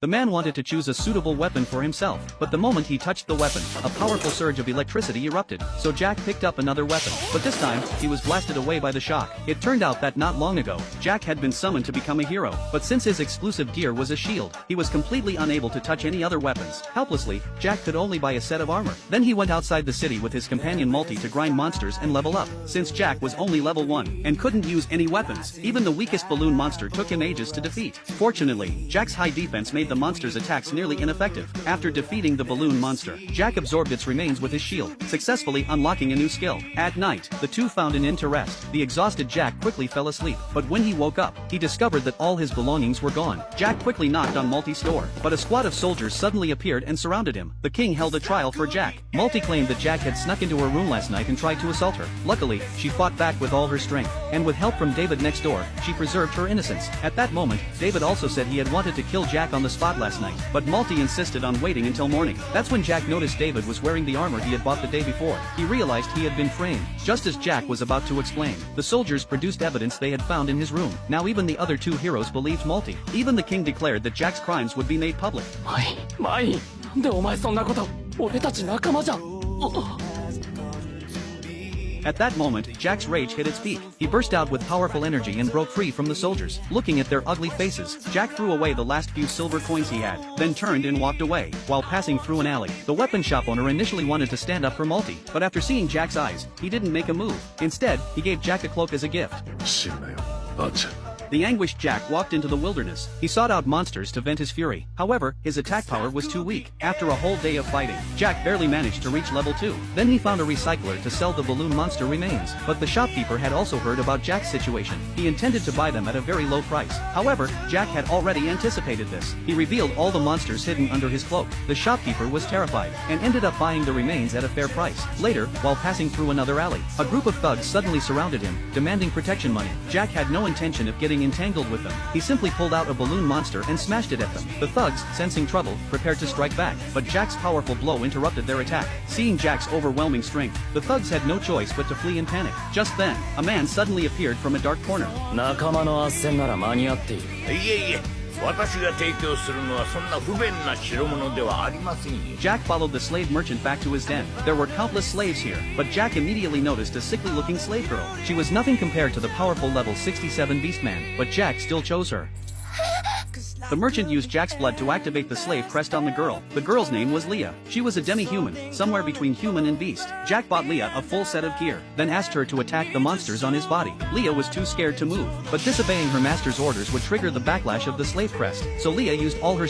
The man wanted to choose a suitable weapon for himself, but the moment he touched the weapon, a powerful surge of electricity erupted, so Jack picked up another weapon, but this time, he was blasted away by the shock. It turned out that not long ago, Jack had been summoned to become a hero, but since his exclusive gear was a shield, he was completely unable to touch any other weapons. Helplessly, Jack could only buy a set of armor. Then he went outside the city with his companion Multi to grind monsters and level up, since Jack was only level 1, and couldn't use any weapons. Even the weakest balloon monster took him ages to defeat. Fortunately, Jack's high defense made the monster's attacks nearly ineffective. After defeating the balloon monster, Jack absorbed its remains with his shield, successfully unlocking a new skill. At night, the two found an inn to rest. The exhausted Jack quickly fell asleep, but when he woke up, he discovered that all his belongings were gone. Jack quickly knocked on Multi's door, but a squad of soldiers suddenly appeared and surrounded him. The king held a trial for Jack. Multi claimed that Jack had snuck into her room last night and tried to assault her. Luckily, she fought back with all her strength, and with help from David next door, she preserved her innocence. At that moment, David also said he had wanted to kill Jack on the spot last night, but Multi insisted on waiting until morning. That's when Jack noticed David was wearing the armor he had bought the day before. He realized he had been framed. Just as Jack was about to explain, the soldiers produced evidence they had found in his room. Now even the other two heroes believed Multi. Even the king declared that Jack's crimes would be made public. Mai, なんでお前そんなこと。俺たち仲間じゃん。At that moment, Jack's rage hit its peak. He burst out with powerful energy and broke free from the soldiers. Looking at their ugly faces, Jack threw away the last few silver coins he had, then turned and walked away. While passing through an alley, the weapon shop owner initially wanted to stand up for Multi, but after seeing Jack's eyes, he didn't make a move. Instead, he gave Jack a cloak as a gift. The anguished Jack walked into the wilderness. He sought out monsters to vent his fury. However, his attack power was too weak. After a whole day of fighting, Jack barely managed to reach level 2. Then he found a recycler to sell the balloon monster remains. But the shopkeeper had also heard about Jack's situation. He intended to buy them at a very low price. However, Jack had already anticipated this. He revealed all the monsters hidden under his cloak. The shopkeeper was terrified, and ended up buying the remains at a fair price. Later, while passing through another alley, a group of thugs suddenly surrounded him, demanding protection money. Jack had no intention of getting entangled with them. He simply pulled out a balloon monster and smashed it at them. The thugs, sensing trouble, prepared to strike back, but Jack's powerful blow interrupted their attack. Seeing Jack's overwhelming strength, the thugs had no choice but to flee in panic. Just then, a man suddenly appeared from a dark corner. 仲間の斡旋なら間に合っている。私が提供するのはそんな不便な代物ではありませんよ。 Jack followed the slave merchant back to his den. There were countless slaves here, but Jack immediately noticed a sickly-looking slave girl. She was nothing compared to the powerful level 67 Beastman, but Jack still chose her. The merchant used Jack's blood to activate the slave crest on the girl. The girl's name was Leah. She was a demi-human, somewhere between human and beast. Jack bought Leah a full set of gear, then asked her to attack the monsters on his body. Leah was too scared to move, but disobeying her master's orders would trigger the backlash of the slave crest, so Leah used all her